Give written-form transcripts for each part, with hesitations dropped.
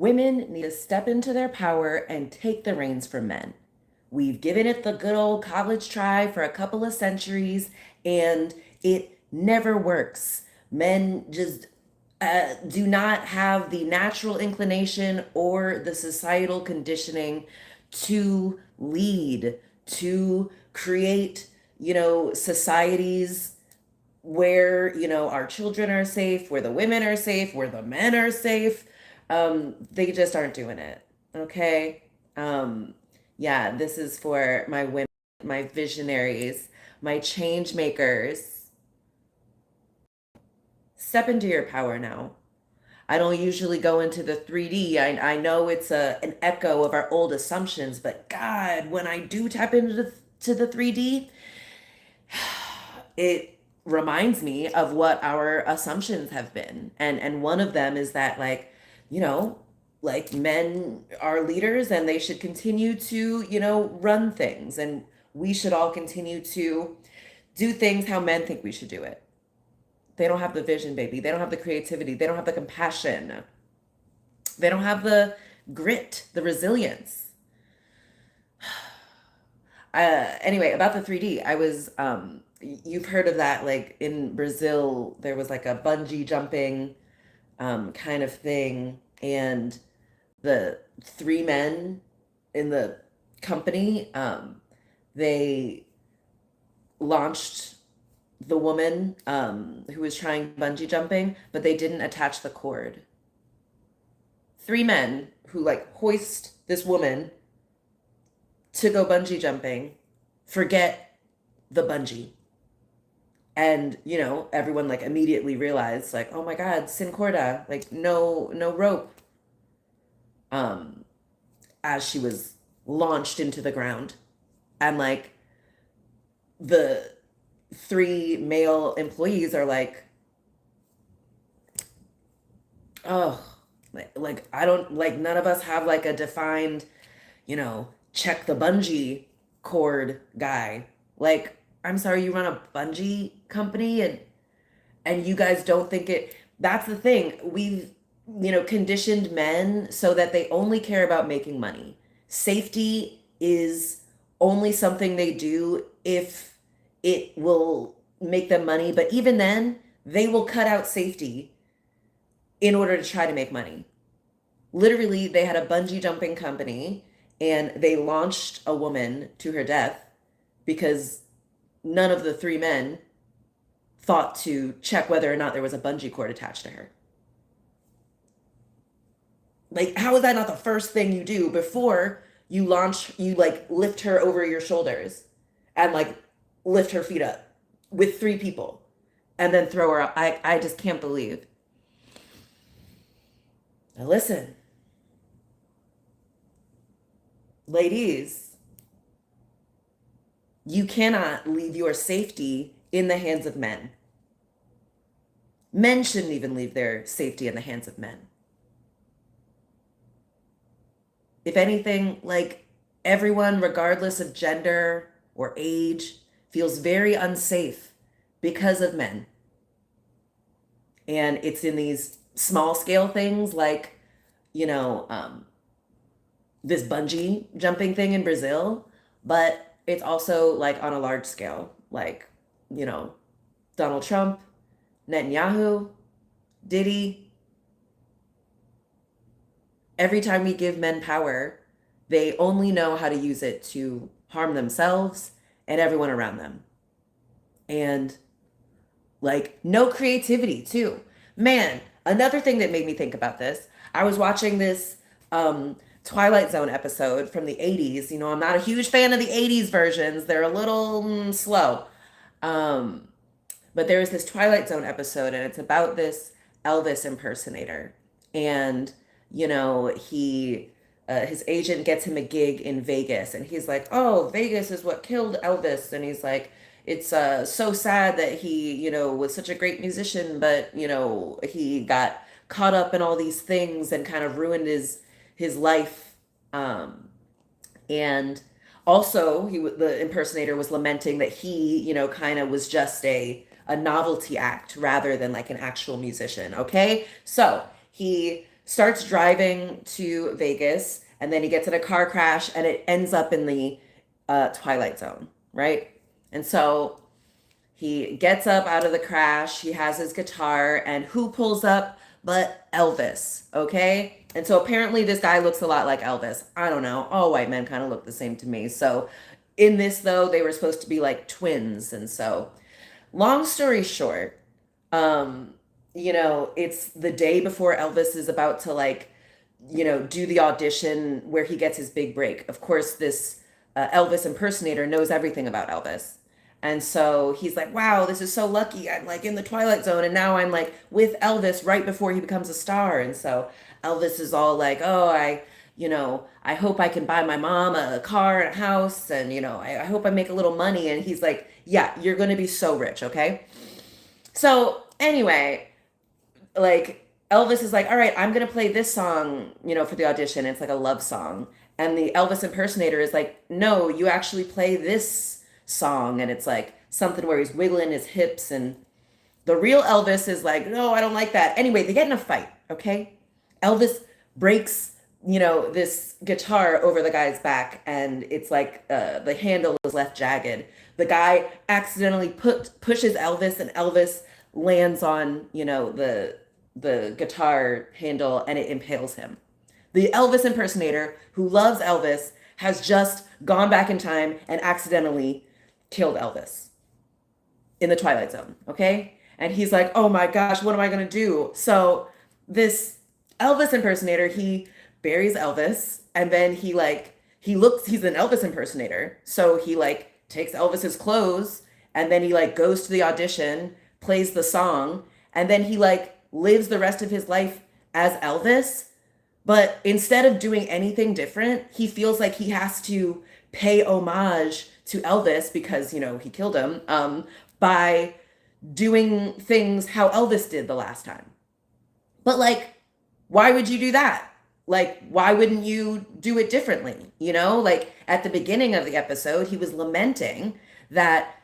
Women need to step into their power and take the reins from men. We've given it the good old college try for a couple of centuries, and it never works. Men just do not have the natural inclination or the societal conditioning to lead, to create, societies where, our children are safe, where the women are safe, where the men are safe. They just aren't doing it. Okay. Yeah, this is for my women, my visionaries, my change makers. Step into your power now. I don't usually go into the 3D. I know it's an echo of our old assumptions, but God, when I do tap into the 3D, it reminds me of what our assumptions have been. And one of them is that you know, like men are leaders and they should continue to, run things, and we should all continue to do things how men think we should do it. They don't have the vision, baby. They don't have the creativity. They don't have the compassion. They don't have the grit, the resilience. Anyway, about the 3D, you've heard of that, like in Brazil, there was like a bungee jumping kind of thing, and the three men in the company, they launched the woman who was trying bungee jumping, but they didn't attach the cord. Three men who like hoist this woman to go bungee jumping, forget the bungee. And, everyone like immediately realized like, oh my God, sin corda, like no rope. Um, as she was launched into the ground. And like the three male employees are like, oh, like I don't, like none of us have like a defined, check the bungee cord guy. Like, I'm sorry, you run a bungee company, and you guys don't think it. That's the thing. We've, conditioned men so that they only care about making money. Safety is only something they do if it will make them money. But even then, they will cut out safety in order to try to make money. Literally, they had a bungee jumping company and they launched a woman to her death because none of the three men thought to check whether or not there was a bungee cord attached to her. Like, how is that not the first thing you do before you launch, you like lift her over your shoulders and like lift her feet up with three people and then throw her up? I just can't believe. Now listen, ladies, you cannot leave your safety in the hands of men. Men shouldn't even leave their safety in the hands of men. If anything, like everyone, regardless of gender or age, feels very unsafe because of men. And it's in these small scale things like, this bungee jumping thing in Brazil, but it's also like on a large scale, like, Donald Trump, Netanyahu, Diddy. Every time we give men power, they only know how to use it to harm themselves and everyone around them. And like no creativity too. Man, another thing that made me think about this, I was watching this Twilight Zone episode from the 80s. I'm not a huge fan of the 80s versions. They're a little slow. Um, but there was this Twilight Zone episode, and it's about this Elvis impersonator. And, he his agent gets him a gig in Vegas, and he's like, "Oh, Vegas is what killed Elvis." And he's like, "It's so sad that he, was such a great musician, but, he got caught up in all these things and kind of ruined his life." And also, the impersonator was lamenting that he, kind of was just a novelty act rather than like an actual musician. Okay, so he starts driving to Vegas, and then he gets in a car crash, and it ends up in the Twilight Zone, right? And so he gets up out of the crash, he has his guitar, and who pulls up but Elvis, okay? And so apparently this guy looks a lot like Elvis. I don't know. All white men kind of look the same to me. So in this, though, they were supposed to be like twins. And so, long story short, um, it's the day before Elvis is about to like, do the audition where he gets his big break. Of course, this Elvis impersonator knows everything about Elvis. And so he's like, wow, this is so lucky. I'm like in the Twilight Zone, and now I'm like with Elvis right before he becomes a star. And so Elvis is all like, oh, I hope I can buy my mom a car and a house. And, I hope I make a little money. And he's like, yeah, you're going to be so rich. Okay. So anyway, like Elvis is like, all right, I'm gonna play this song, for the audition. It's like a love song. And the Elvis impersonator is like, no, you actually play this song. And it's like something where he's wiggling his hips. And the real Elvis is like, no, I don't like that. Anyway, they get in a fight, okay? Elvis breaks, this guitar over the guy's back, and it's like the handle is left jagged. The guy accidentally pushes Elvis, and Elvis lands on, the guitar handle, and it impales him. The Elvis impersonator who loves Elvis has just gone back in time and accidentally killed Elvis in the Twilight Zone, okay? And he's like, oh my gosh, what am I gonna do? So this Elvis impersonator, he buries Elvis, and then he's an Elvis impersonator. So he like takes Elvis's clothes, and then he like goes to the audition, plays the song, and then he like lives the rest of his life as Elvis. But instead of doing anything different, he feels like he has to pay homage to Elvis because, he killed him, by doing things how Elvis did the last time. But like, why would you do that? Like, why wouldn't you do it differently? Like at the beginning of the episode, he was lamenting that,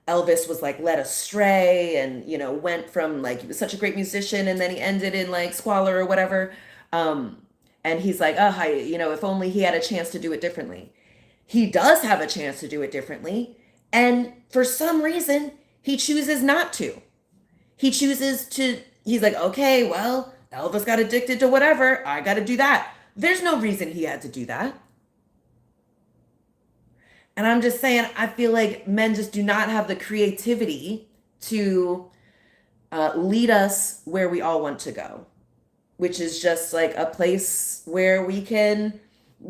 Elvis was like led astray and, went from like, he was such a great musician, and then he ended in like squalor or whatever. And he's like, oh, if only he had a chance to do it differently. He does have a chance to do it differently. And for some reason, he chooses not to. He's like, okay, well, Elvis got addicted to whatever. I got to do that. There's no reason he had to do that. And I'm just saying, I feel like men just do not have the creativity to lead us where we all want to go, which is just like a place where we can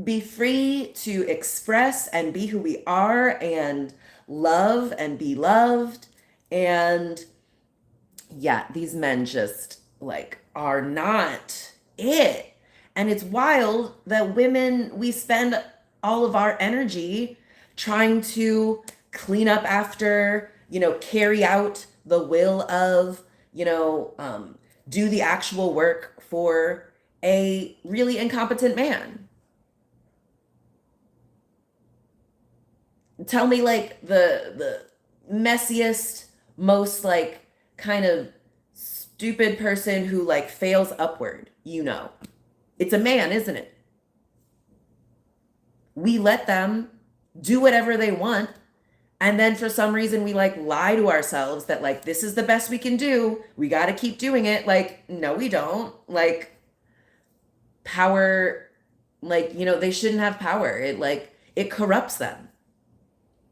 be free to express and be who we are and love and be loved. And yeah, these men just like are not it. And it's wild that women, we spend all of our energy trying to clean up after, carry out the will of, do the actual work for a really incompetent man. Tell me like the messiest, most like kind of stupid person who like fails upward, It's a man, isn't it? We let them do whatever they want, and then for some reason we like lie to ourselves that like this is the best we can do. We got to keep doing it. Like, no, we don't. Like power, like, they shouldn't have power. It corrupts them.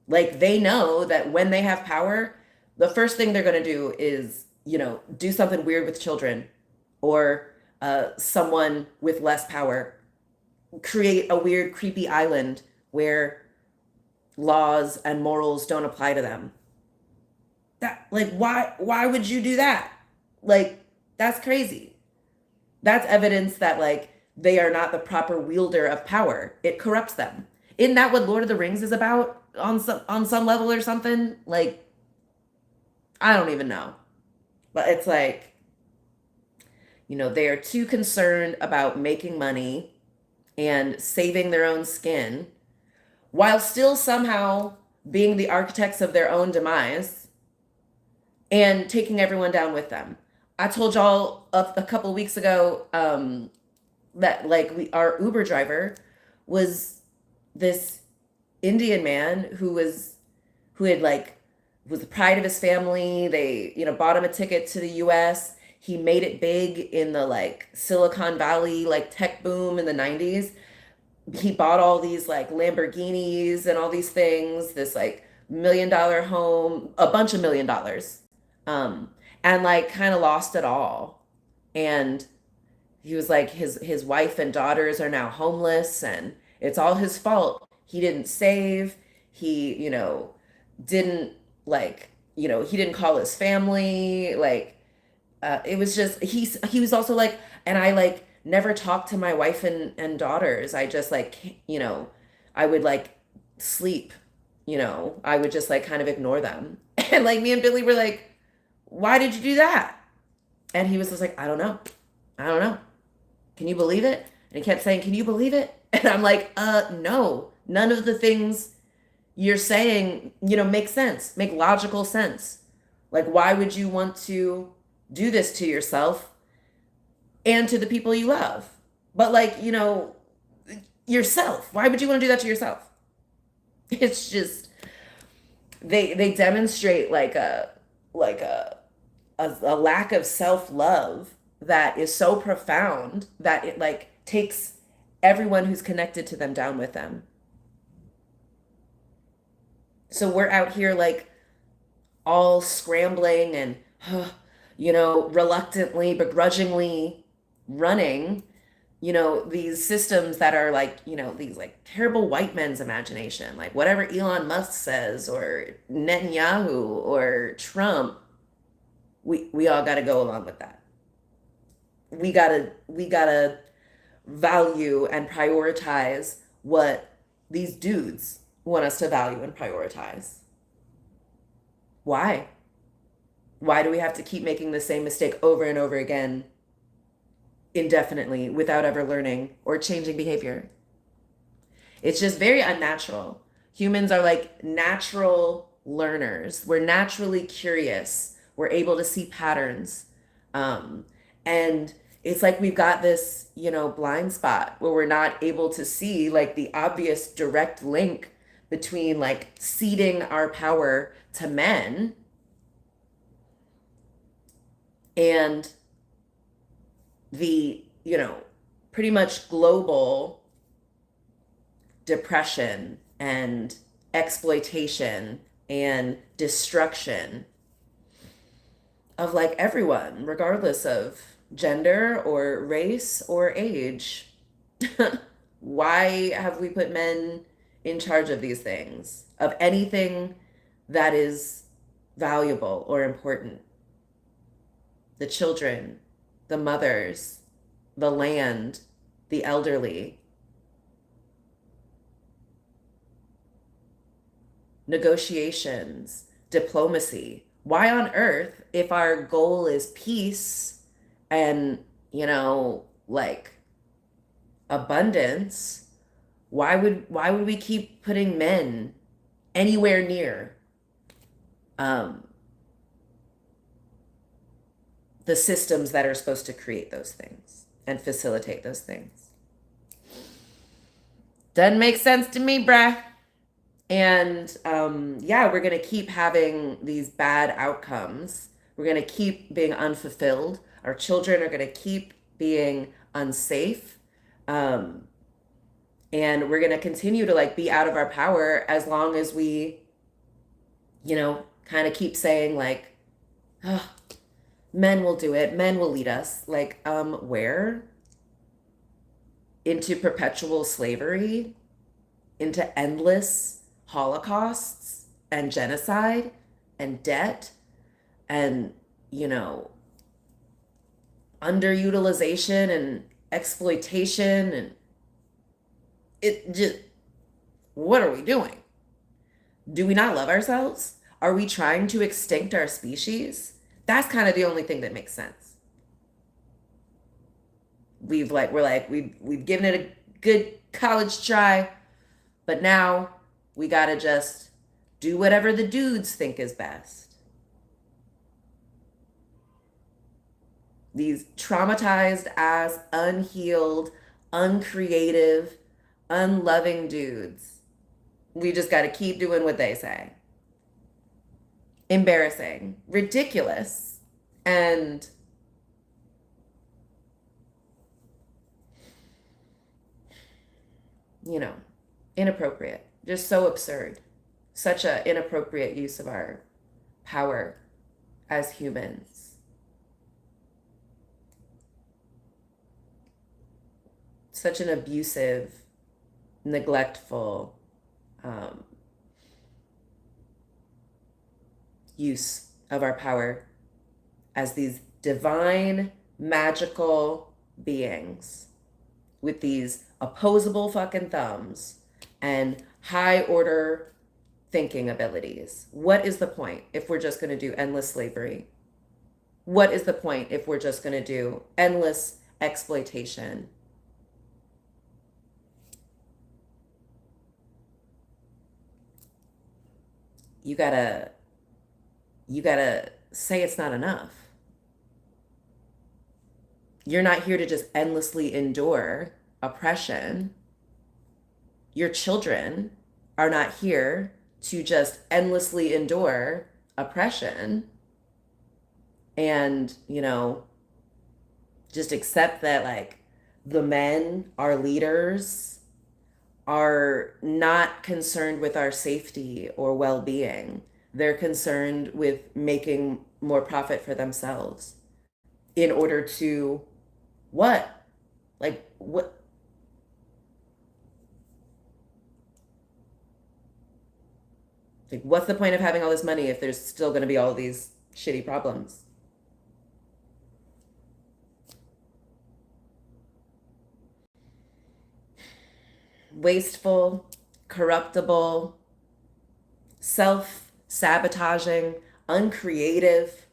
Like they know that when they have power, the first thing they're going to do is, do something weird with children or someone with less power, create a weird, creepy island where laws and morals don't apply to them. That like why would you do that? Like that's crazy. That's evidence that like they are not the proper wielder of power. It corrupts them. Isn't that what Lord of the Rings is about on some level or something? Like I don't even know. But it's like they are too concerned about making money and saving their own skin while still somehow being the architects of their own demise and taking everyone down with them. I told y'all a couple weeks ago that like our Uber driver was this Indian man who had like was the pride of his family. They, bought him a ticket to the US. He made it big in the like Silicon Valley like tech boom in the 90s. He bought all these like Lamborghinis and all these things, this like $1 million home, a bunch of $1 million. Um and like kind of lost it all. And he was like his wife and daughters are now homeless, and it's all his fault. He didn't save. He, didn't like, he didn't call his family. Like, it was just he was also like, and I like never talked to my wife and daughters. I just like, I would like sleep. I would just like kind of ignore them. And like me and Billy were like, why did you do that? And he was just like, I don't know. I don't know. Can you believe it? And he kept saying, can you believe it? And I'm like, no, none of the things you're saying, make sense, make logical sense. Like, why would you want to do this to yourself and to the people you love? But like, yourself, why would you want to do that to yourself? It's just, they demonstrate like a lack of self-love that is so profound that it like takes everyone who's connected to them down with them. So we're out here like all scrambling and reluctantly, begrudgingly running, these systems that are like, these like terrible white men's imagination, like whatever Elon Musk says or Netanyahu or Trump, we all got to go along with that. We gotta value and prioritize what these dudes want us to value and prioritize. Why? Why do we have to keep making the same mistake over and over again indefinitely without ever learning or changing behavior? It's just very unnatural. Humans are like natural learners. We're naturally curious. We're able to see patterns. And it's like we've got this, blind spot where we're not able to see like the obvious direct link between like ceding our power to men and the, pretty much global depression and exploitation and destruction of like everyone, regardless of gender or race or age. Why have we put men in charge of these things, of anything that is valuable or important? The children, the mothers, the land, the elderly. Negotiations, diplomacy. Why on earth, if our goal is peace and, like abundance, why would we keep putting men anywhere near the systems that are supposed to create those things and facilitate those things? Doesn't make sense to me, bruh. And yeah, we're going to keep having these bad outcomes. We're going to keep being unfulfilled. Our children are going to keep being unsafe. And we're going to continue to like be out of our power as long as we, kind of keep saying like, oh, men will do it. Men will lead us. Like, where? Into perpetual slavery? Into endless holocausts and genocide and debt and, underutilization and exploitation, and it just, what are we doing? Do we not love ourselves? Are we trying to extinct our species? That's kind of the only thing that makes sense. We've given it a good college try, but now we gotta just do whatever the dudes think is best. These traumatized ass, unhealed, uncreative, unloving dudes. We just got to keep doing what they say. Embarrassing, ridiculous, and you know, inappropriate. Just so absurd. Such an inappropriate use of our power as humans. Such an abusive, neglectful use of our power as these divine, magical beings with these opposable fucking thumbs and high order thinking abilities. What is the point if we're just going to do endless slavery? What is the point if we're just going to do endless exploitation? You gotta say it's not enough. You're not here to just endlessly endure oppression. Your children are not here to just endlessly endure oppression and, just accept that like the men, our leaders, are not concerned with our safety or well-being. They're concerned with making more profit for themselves in order to what? Like what? Like what's the point of having all this money if there's still going to be all these shitty problems? Wasteful, corruptible, self-sabotaging, uncreative.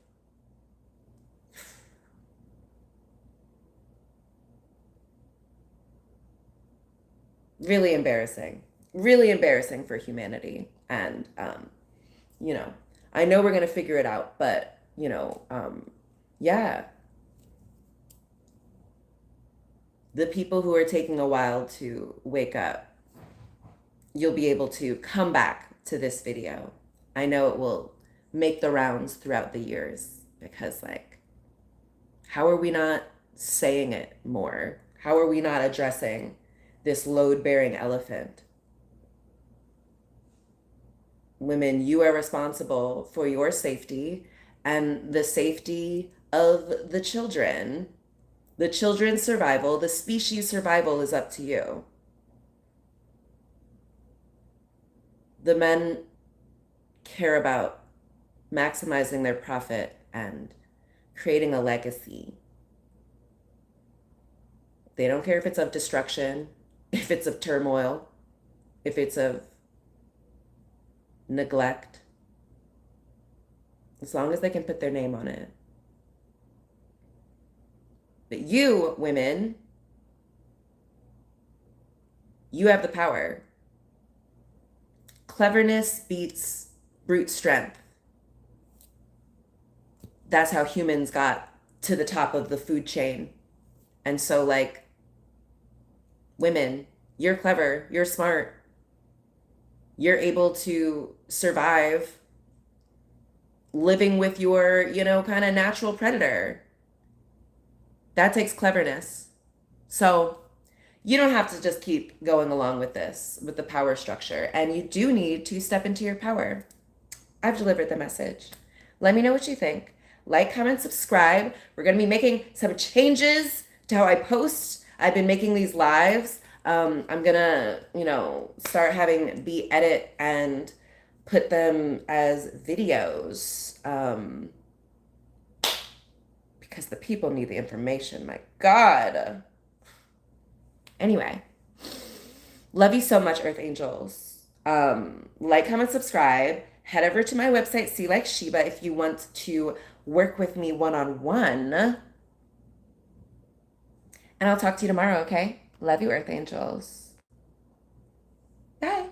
Really embarrassing. Really embarrassing for humanity. And, I know we're going to figure it out, but, yeah. The people who are taking a while to wake up, you'll be able to come back to this video. I know it will make the rounds throughout the years because, like, how are we not saying it more? How are we not addressing this load-bearing elephant? Women, you are responsible for your safety and the safety of the children. The children's survival, the species' survival is up to you. The men care about maximizing their profit and creating a legacy. They don't care if it's of destruction, if it's of turmoil, if it's of neglect, as long as they can put their name on it. But you, women, you have the power. Cleverness beats brute strength. That's how humans got to the top of the food chain. And so, like, women, you're clever, you're smart, you're able to survive living with your, kind of natural predator. That takes cleverness. So you don't have to just keep going along with this, with the power structure. And you do need to step into your power. I've delivered the message. Let me know what you think. Like, comment, subscribe. We're going to be making some changes to how I post. I've been making these lives. I'm going to, start having Beat edit and put them as videos. Because the people need the information. My God. Anyway, love you so much, Earth Angels. Like, comment, subscribe. Head over to my website, See Like Sheba, if you want to work with me one-on-one. And I'll talk to you tomorrow, okay? Love you, Earth Angels. Bye.